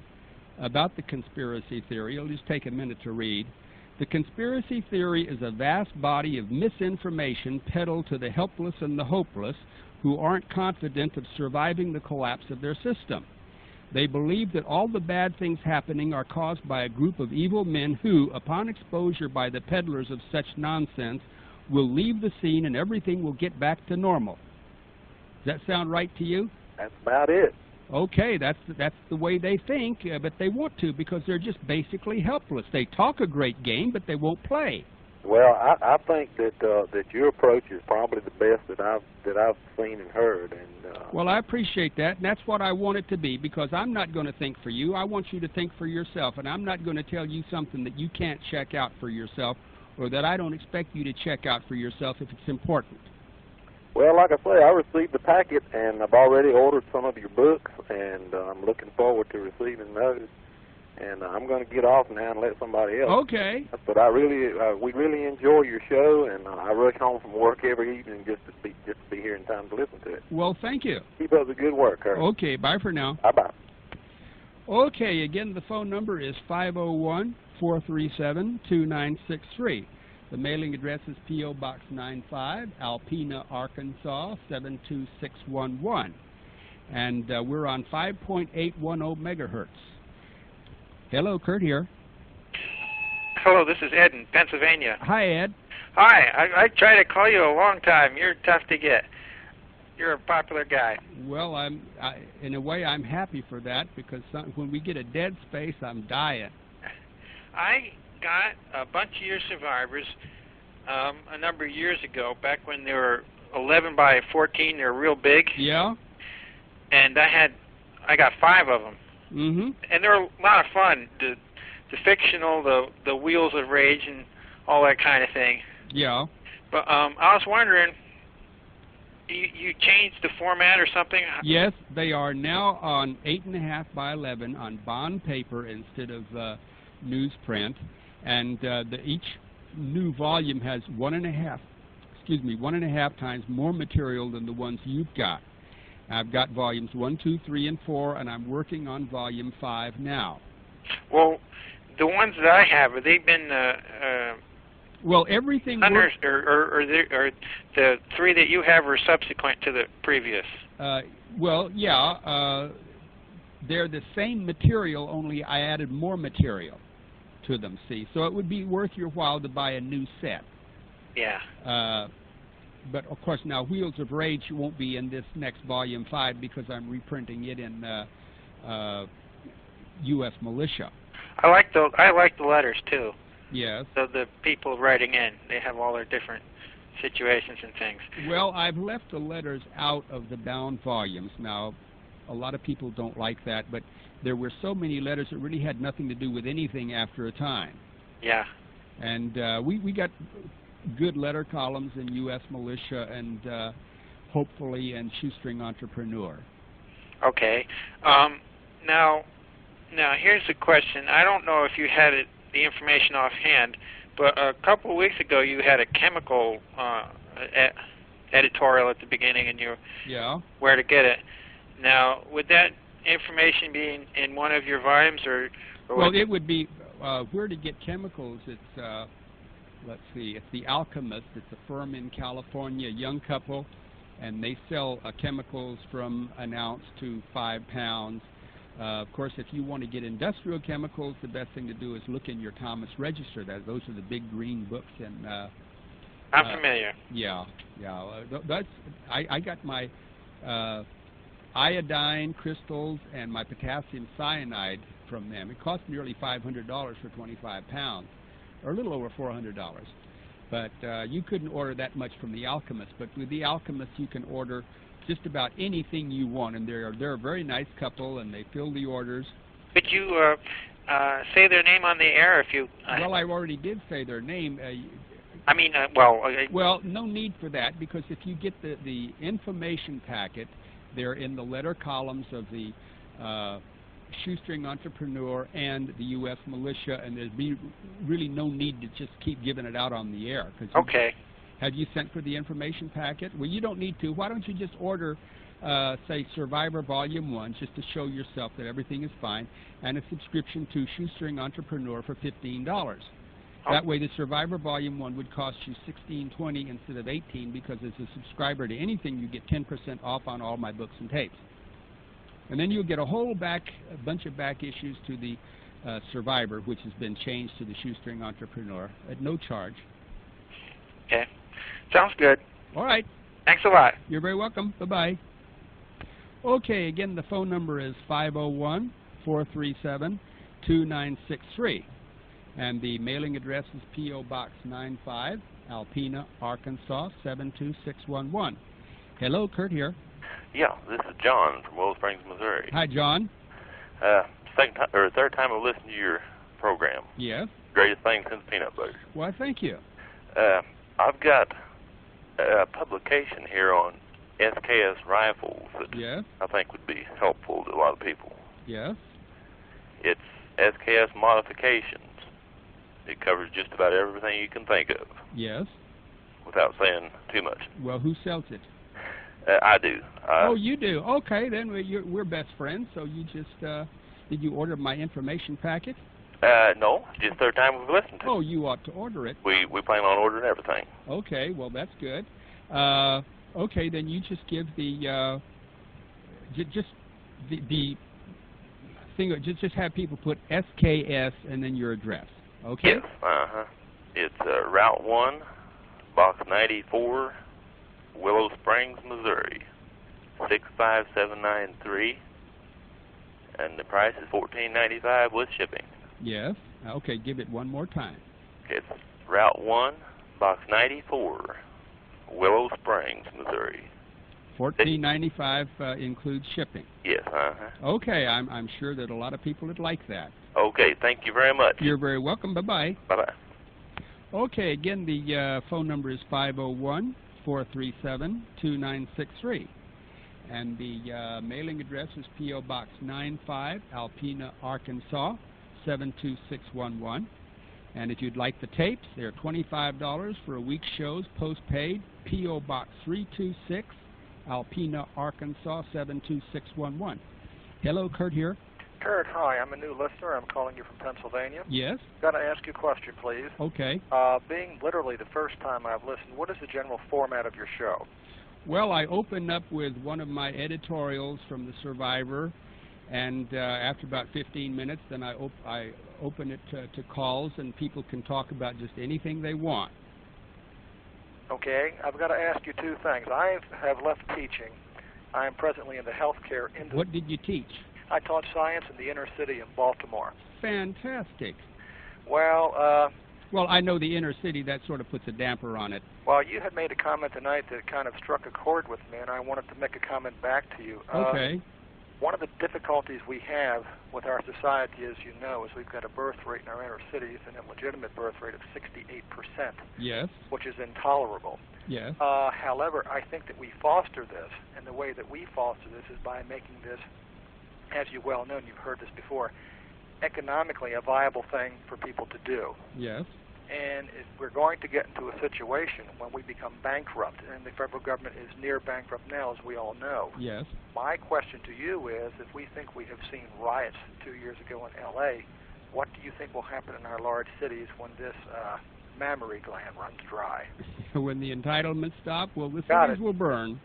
about the conspiracy theory, I'll just take a minute to read. The conspiracy theory is a vast body of misinformation peddled to the helpless and the hopeless who aren't confident of surviving the collapse of their system. They believe that all the bad things happening are caused by a group of evil men who, upon exposure by the peddlers of such nonsense, will leave the scene and everything will get back to normal. Does that sound right to you? That's about it. Okay, that's the way they think, but they want to because they're just basically helpless. They talk a great game, but they won't play. Well, I think that your approach is probably the best that I've seen and heard. And well, I appreciate that, and that's what I want it to be, because I'm not going to think for you. I want you to think for yourself, and I'm not going to tell you something that you can't check out for yourself, or that I don't expect you to check out for yourself if it's important. Well, like I say, I received the packet, and I've already ordered some of your books, and I'm looking forward to receiving those. And I'm going to get off now and let somebody else. Okay. But we really enjoy your show, and I rush home from work every evening just to be here in time to listen to it. Well, thank you. Keep up the good work, Kurt. Okay, bye for now. Bye-bye. Okay, again, the phone number is 501-437-2963. The mailing address is P.O. Box 95, Alpena, Arkansas, 72611. And we're on 5.810 megahertz. Hello, Kurt here. Hello, this is Ed in Pennsylvania. Hi, Ed. Hi, I tried to call you a long time. You're tough to get. You're a popular guy. Well, in a way, I'm happy for that, because when we get a dead space, I'm dying. I got a bunch of your survivors a number of years ago, back when they were 11 by 14. They were real big. Yeah. And I got 5 of them. Mm-hmm. And they're a lot of fun. The fictional, the Wheels of Rage, and all that kind of thing. Yeah. But I was wondering, you changed the format or something? Yes, they are now on 8.5 by 11 on bond paper instead of newsprint, and each new volume has 1.5 excuse me, 1.5 times more material than the ones you've got. I've got volumes 1, 2, 3, and 4, and I'm working on volume 5 now. Well, the ones that I have, have they been well, everything or the 3 that you have are subsequent to the previous? Well, yeah, they're the same material, only I added more material to them, see. So it would be worth your while to buy a new set. Yeah. But, of course, now Wheels of Rage won't be in this next volume 5 because I'm reprinting it in U.S. Militia. I like the letters, too. Yes. So the people writing in, they have all their different situations and things. Well, I've left the letters out of the bound volumes. Now, a lot of people don't like that, but there were so many letters that really had nothing to do with anything after a time. Yeah. And we got good letter columns in U.S. Militia and hopefully in Shoestring Entrepreneur. Okay. Now here's a question. I don't know if you had the information offhand, but a couple of weeks ago you had a chemical editorial at the beginning, and where to get it. Now, would that information be in one of your volumes, or well, it would be where to get chemicals. It's let's see, it's The Alchemist. It's a firm in California, a young couple, and they sell chemicals from an ounce to 5 pounds. Of course, if you want to get industrial chemicals, the best thing to do is look in your Thomas Register. Those are the big green books. And I'm familiar. Yeah. That's I got my iodine crystals and my potassium cyanide from them. It cost nearly $500 for 25 pounds, or a little over $400. But you couldn't order that much from The Alchemist. But with The Alchemist, you can order just about anything you want, and they're a very nice couple, and they fill the orders. Could you say their name on the air if you... well, I already did say their name. I mean, well, no need for that, because if you get the information packet, they're in the letter columns of the Shoestring Entrepreneur and the U.S. Militia, and there's really no need to just keep giving it out on the air. Okay. Have you sent for the information packet? Well, you don't need to. Why don't you just order, say, Survivor Volume 1, just to show yourself that everything is fine, and a subscription to Shoestring Entrepreneur for $15. Oh. That way the Survivor Volume 1 would cost you $16.20 instead of $18, because as a subscriber to anything, you get 10% off on all my books and tapes. And then you'll get a bunch of back issues to the Survivor, which has been changed to the Shoestring Entrepreneur at no charge. Okay. Sounds good. All right. Thanks a lot. You're very welcome. Bye-bye. Okay, again, the phone number is 501-437-2963. And the mailing address is P.O. Box 95, Alpena, Arkansas, 72611. Hello, Kurt here. Yeah, this is John from Willow Springs, Missouri. Hi, John. Third time I've listened to your program. Yes. Greatest thing since peanut butter. Well, thank you. I've got a publication here on SKS rifles that I think would be helpful to a lot of people. Yes. It's SKS modifications. It covers just about everything you can think of. Yes. Without saying too much. Well, who sells it? I do. Oh, you do? Okay, then we're best friends. So you just, did you order my information packet? No, just third time we've listened to it. Oh, you ought to order it. We plan on ordering everything. Okay, well, that's good. Okay, then you just give the, the thing, just have people put SKS and then your address, okay? Yes, It's Route 1, Box 94, Willow Springs, Missouri, 65793, and the price is $14.95 with shipping. Yes. Okay, give it one more time. Okay, it's Route 1, Box 94, Willow Springs, Missouri. $14.95 includes shipping. Yes. Okay, I'm sure that a lot of people would like that. Okay, thank you very much. You're very welcome. Bye-bye. Bye-bye. Okay, again, the phone number is 501-437-2963. And the mailing address is P.O. Box 95, Alpena, Arkansas, 72611. And if you'd like the tapes, they're $25 for a week's shows, postpaid, P.O. Box 326, Alpena, Arkansas 72611. Hello, Kurt here. Kurt, hi. I'm a new listener. I'm calling you from Pennsylvania. Yes? Got to ask you a question, please. Okay. Being literally the first time I've listened, what is the general format of your show? Well, I open up with one of my editorials from the Survivor, and after about 15 minutes, then I open it to calls, and people can talk about just anything they want. Okay. I've got to ask you two things. I have left teaching. I am presently in the healthcare industry. What did you teach? I taught science in the inner city in Baltimore. Fantastic. Well, well, I know the inner city, that sort of puts a damper on it. Well, you had made a comment tonight that kind of struck a chord with me, and I wanted to make a comment back to you. Okay. One of the difficulties we have with our society, as you know, is we've got a birth rate in our inner cities, an illegitimate birth rate of 68%. Yes. Which is intolerable. Yes. However, I think that we foster this, and the way that we foster this is by making this, as you well know, and you've heard this before, economically a viable thing for people to do. Yes. And if we're going to get into a situation when we become bankrupt, and the federal government is near bankrupt now, as we all know. Yes. My question to you is, if we think we have seen riots 2 years ago in L.A., what do you think will happen in our large cities when this mammary gland runs dry? When the entitlements stop, well, the cities will burn.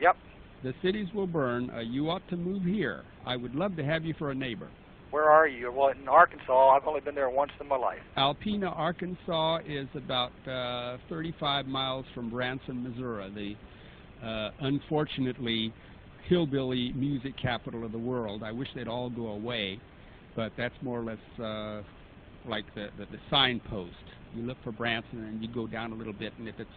Yep. The cities will burn. You ought to move here. I would love to have you for a neighbor. Where are you? Well, in Arkansas. I've only been there once in my life. Alpena, Arkansas is about 35 miles from Branson, Missouri, the unfortunately hillbilly music capital of the world. I wish they'd all go away, but that's more or less like the signpost. You look for Branson and you go down a little bit, and if it's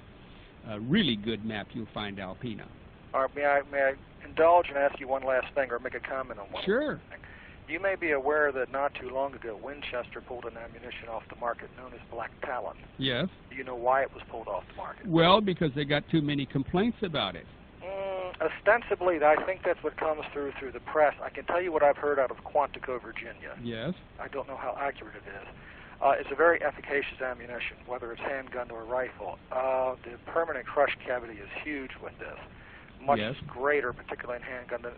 a really good map, you'll find Alpena. All right, may I indulge and ask you one last thing, or make a comment on one? Sure. You may be aware that not too long ago, Winchester pulled an ammunition off the market known as Black Talon. Yes. Do you know why it was pulled off the market? Well, because they got too many complaints about it. Ostensibly, I think that's what comes through the press. I can tell you what I've heard out of Quantico, Virginia. Yes. I don't know how accurate it is. It's a very efficacious ammunition, whether it's handgun or rifle. The permanent crush cavity is huge with this. Much greater, particularly in handgun, than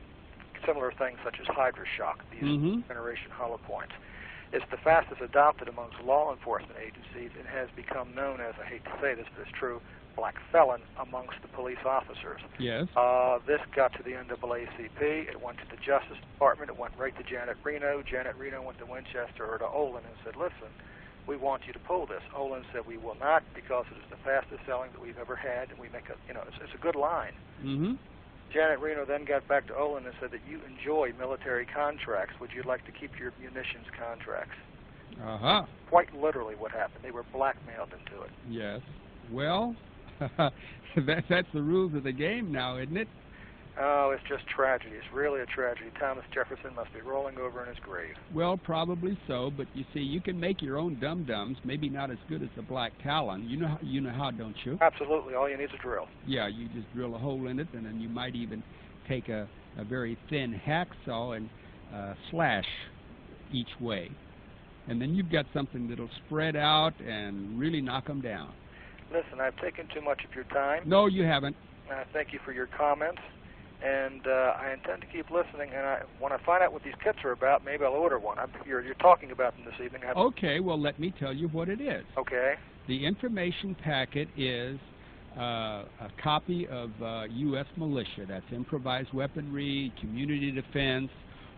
similar things such as Hydra-Shock, these generation hollow points. It's the fastest adopted amongst law enforcement agencies and has become known as, I hate to say this, but it's true, black felon amongst the police officers. Yes. This got to the NAACP. It went to the Justice Department. It went right to Janet Reno. Janet Reno went to Winchester or to Olin and said, listen, we want you to pull this. Olin said, we will not, because it is the fastest selling that we've ever had, and we make a, it's a good line. Janet Reno then got back to Olin and said that you enjoy military contracts. Would you like to keep your munitions contracts? Quite literally what happened. They were blackmailed into it. Yes. Well, that's the rules of the game now, isn't it? Oh, it's just tragedy. It's really a tragedy. Thomas Jefferson must be rolling over in his grave. Well, probably so, but you see, you can make your own dum-dums, maybe not as good as the Black Talon. You know how, don't you? Absolutely. All you need is a drill. Yeah, you just drill a hole in it, and then you might even take a very thin hacksaw and slash each way. And then you've got something that'll spread out and really knock them down. Listen, I've taken too much of your time. No, you haven't. Thank you for your comments. And I intend to keep listening, and when I find out what these kits are about, maybe I'll order one. You're talking about them this evening. Okay, well, let me tell you what it is. Okay. The information packet is a copy of U.S. militia. That's improvised weaponry, community defense,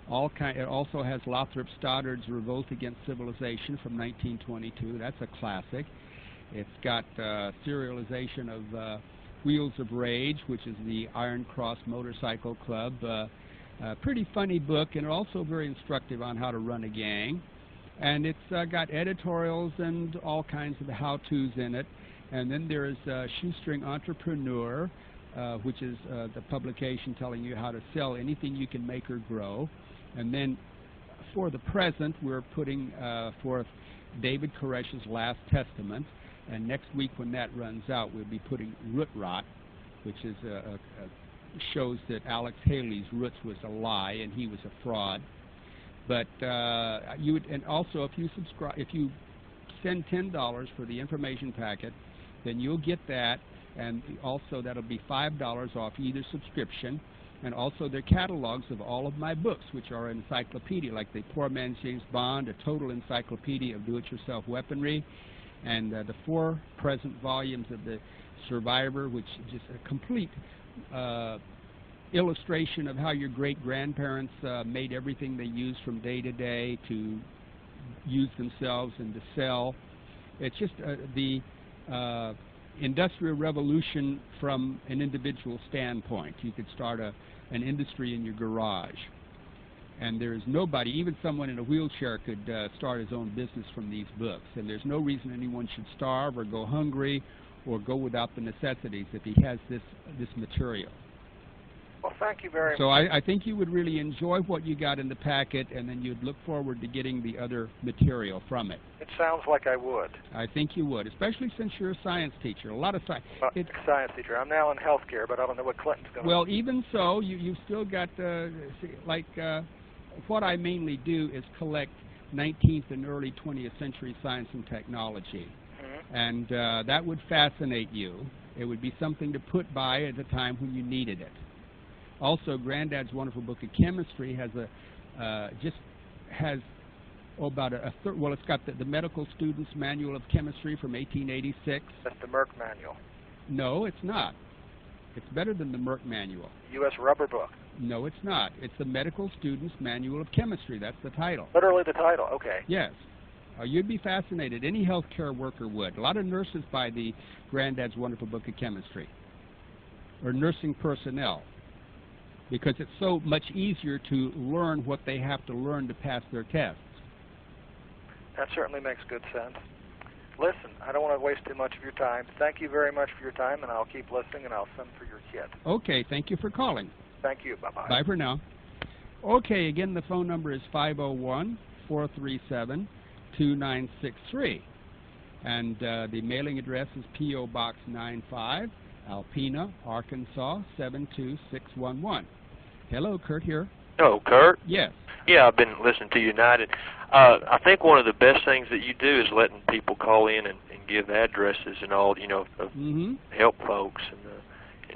it also has Lothrop Stoddard's Revolt Against Civilization from 1922. That's a classic. It's got serialization of Wheels of Rage, which is the Iron Cross Motorcycle Club. A pretty funny book, and also very instructive on how to run a gang. And it's got editorials and all kinds of how-tos in it. And then there's Shoestring Entrepreneur, which is the publication telling you how to sell anything you can make or grow. And then for the present, we're putting forth David Koresh's Last Testament. And next week when that runs out, we'll be putting Root Rot, which is shows that Alex Haley's roots was a lie and he was a fraud. But you would, and also if you send $10 for the information packet, then you'll get that, and also that'll be $5 off either subscription, and also their catalogs of all of my books, which are an encyclopedia, like the Poor Man's James Bond, a total encyclopedia of do-it-yourself weaponry, and the 4 present volumes of the Survivor, which is just a complete illustration of how your great-grandparents made everything they used from day to day to use themselves and to sell. It's just the Industrial Revolution from an individual standpoint. You could start an industry in your garage. And there's nobody, even someone in a wheelchair could start his own business from these books. And there's no reason anyone should starve or go hungry or go without the necessities if he has this material. Well, thank you very So much. I think you would really enjoy what you got in the packet, and then you'd look forward to getting the other material from it. It sounds like I would. I think you would, especially since you're a science teacher. A lot of science. Science teacher. I'm now in healthcare, but I don't know what Clinton's going to do. Well, even so, you've still got, what I mainly do is collect 19th and early 20th century science and technology. Mm-hmm. And that would fascinate you. It would be something to put by at a time when you needed it. Also, Granddad's wonderful book of chemistry has it's got the Medical Student's Manual of Chemistry from 1886. That's the Merck Manual. No, it's not. It's better than the Merck Manual. U.S. Rubber Book. No, it's not. It's the Medical Student's Manual of Chemistry. That's the title. Literally the title. Okay. Yes. You'd be fascinated. Any healthcare worker would. A lot of nurses buy the Granddad's wonderful book of chemistry, or nursing personnel, because it's so much easier to learn what they have to learn to pass their tests. That certainly makes good sense. Listen, I don't want to waste too much of your time. Thank you very much for your time, and I'll keep listening, and I'll send for your kit. Okay, thank you for calling. Thank you. Bye-bye. Bye for now. Okay, again, the phone number is 501-437-2963. And the mailing address is P.O. Box 95, Alpena, Arkansas, 72611. Hello, Kurt here. Hello, Kurt. Yes. Yeah, I've been listening to United. I think one of the best things that you do is letting people call in and give addresses and all, you know, help folks, and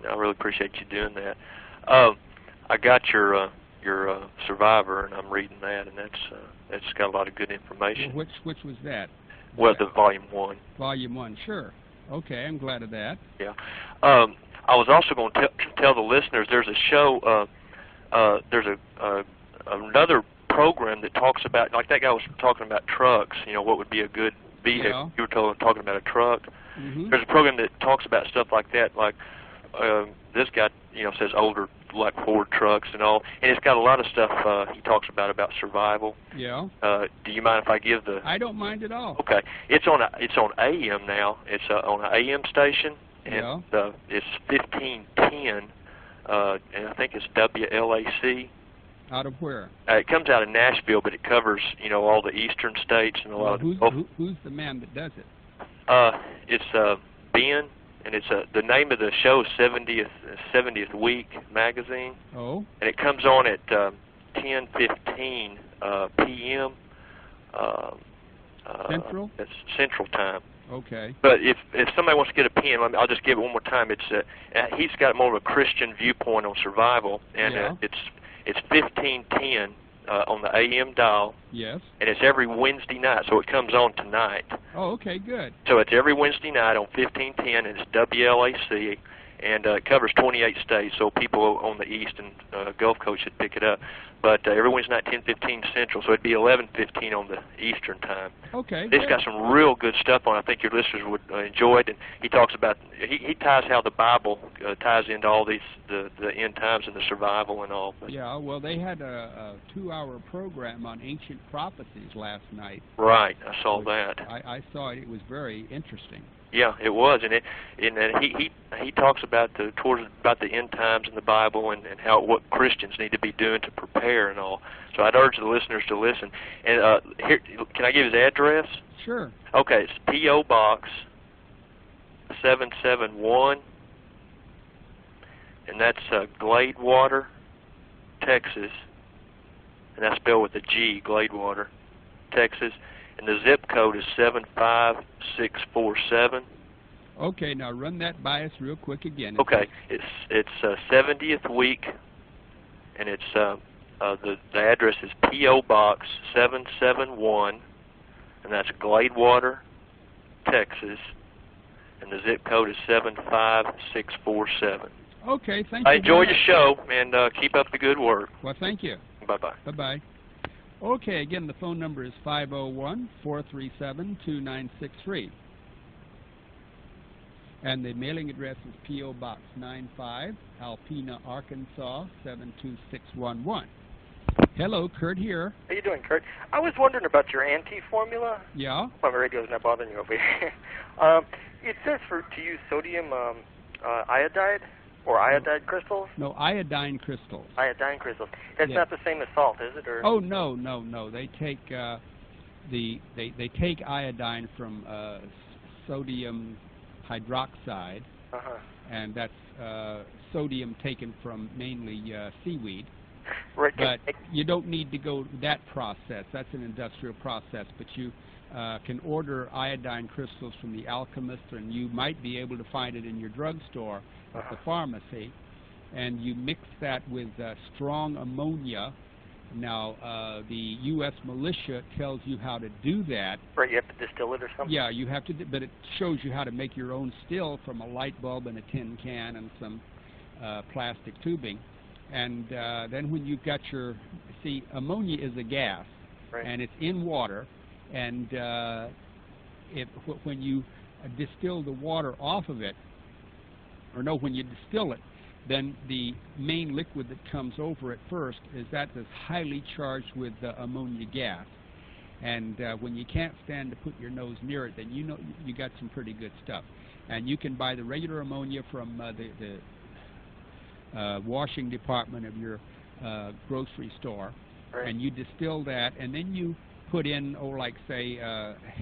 I really appreciate you doing that. I got your Survivor, and I'm reading that, and that's got a lot of good information. Well, which was that? Well, the Volume 1. Volume 1, sure. Okay, I'm glad of that. Yeah. I was also going to tell the listeners there's a show, there's another program that talks about, like that guy was talking about trucks, you know, what would be a good vehicle. Yeah. You were talking about a truck. Mm-hmm. There's a program that talks about stuff like that, like this guy, you know, says older, like Ford trucks and all, and it's got a lot of stuff he talks about survival. Yeah. Do you mind if I give the? I don't mind at all. Okay. It's on AM now. It's on an AM station, and it's 1510, and I think it's WLAC. Out of where? It comes out of Nashville, but it covers, you know, all the eastern states and a lot of. Who's the man that does it? It's Ben. And it's the name of the show is 70th Week magazine. Oh. And it comes on at 10:15 p.m. Central. It's Central Time. Okay. But if somebody wants to get a pen, I'll just give it one more time. It's he's got more of a Christian viewpoint on survival, and it's 1510 on the AM dial. Yes. And it's every Wednesday night, so it comes on tonight. Oh, okay, good. So it's every Wednesday night on 1510, and it's WLAC, and it covers 28 states, so people on the East and Gulf Coast should pick it up. But every Wednesday night, 10:15 Central, so it'd be 11:15 on the Eastern time. Okay. It's got some real good stuff on it. I think your listeners would enjoy it. And he talks about, he ties how the Bible ties into all these, the end times and the survival and all. But yeah, well, they had a 2-hour program on ancient prophecies last night. Right, I saw that. I saw it. It was very interesting. Yeah, it was, and he talks about about the end times in the Bible and what Christians need to be doing to prepare and all. So I'd urge the listeners to listen. And here, can I give his address? Sure. Okay, it's P.O. Box 771, and that's Gladewater, Texas, and that's spelled with a G, Gladewater, Texas. and the zip code is 75647. Okay, now run that by us real quick again. Okay, it's 70th week, and it's the address is P.O. Box 771, and that's Gladewater, Texas, and the zip code is 75647. Okay, thank you. I enjoy your show, and keep up the good work. Well, thank you. Bye-bye. Bye-bye. Okay, again, the phone number is 501-437-2963. And the mailing address is P.O. Box 95, Alpena, Arkansas, 72611. Hello, Kurt here. How you doing, Kurt? I was wondering about your anti-formula. Yeah? My radio's not bothering you over here. It says to use sodium iodide or iodide crystals. No, iodine crystals. Iodine crystals. That's not the same as salt, is it? Or? Oh, no. They take they take iodine from sodium hydroxide, and that's sodium taken from mainly seaweed. Right. But you don't need to go that process. That's an industrial process. But you can order iodine crystals from the alchemist, and you might be able to find it in your drugstore at the pharmacy. And you mix that with strong ammonia. Now, the U.S. militia tells you how to do that. Right, you have to distill it or something? Yeah, you have to, but it shows you how to make your own still from a light bulb and a tin can and some plastic tubing. And then when you've got your, see, ammonia is a gas, and it's in water, and when you distill the water off of it, or no, when you distill it, then the main liquid that comes over it first is that's highly charged with ammonia gas. And when you can't stand to put your nose near it, then you know you got some pretty good stuff. And you can buy the regular ammonia from the washing department of your grocery store, and you distill that, and then you put in, like say,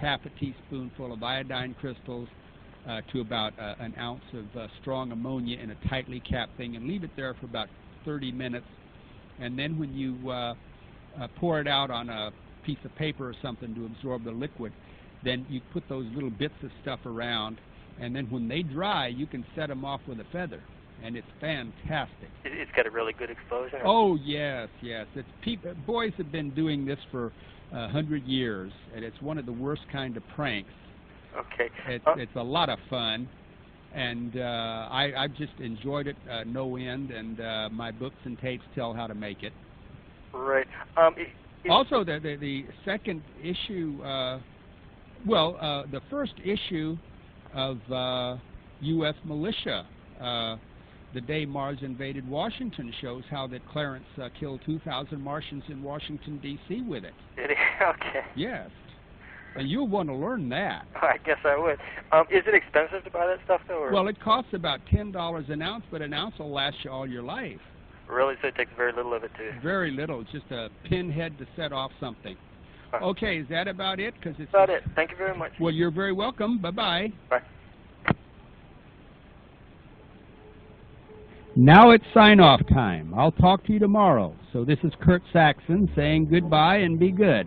half a teaspoonful of iodine crystals to about an ounce of strong ammonia in a tightly capped thing, and leave it there for about 30 minutes. And then when you pour it out on a piece of paper or something to absorb the liquid, then you put those little bits of stuff around, and then when they dry, you can set them off with a feather. And it's fantastic. It's got a really good explosion? Oh, yes. It's boys have been doing this for 100 years, and it's one of the worst kind of pranks. Okay. It's a lot of fun, and I've just enjoyed it no end, and my books and tapes tell how to make it. Right. Also, the second issue, the first issue of U.S. Militia, the day Mars invaded Washington, shows how that Clarence killed 2,000 Martians in Washington, D.C. with it. Did he? Okay. Yes. And you'll want to learn that. I guess I would. Is it expensive to buy that stuff, though? Or? Well, it costs about $10 an ounce, but an ounce will last you all your life. Really? So it takes very little of it to... Very little. Just a pinhead to set off something. Okay, is that about it? Cause it's about it. Thank you very much. Well, you're very welcome. Bye-bye. Bye. Now it's sign-off time. I'll talk to you tomorrow. So this is Kurt Saxon saying goodbye and be good.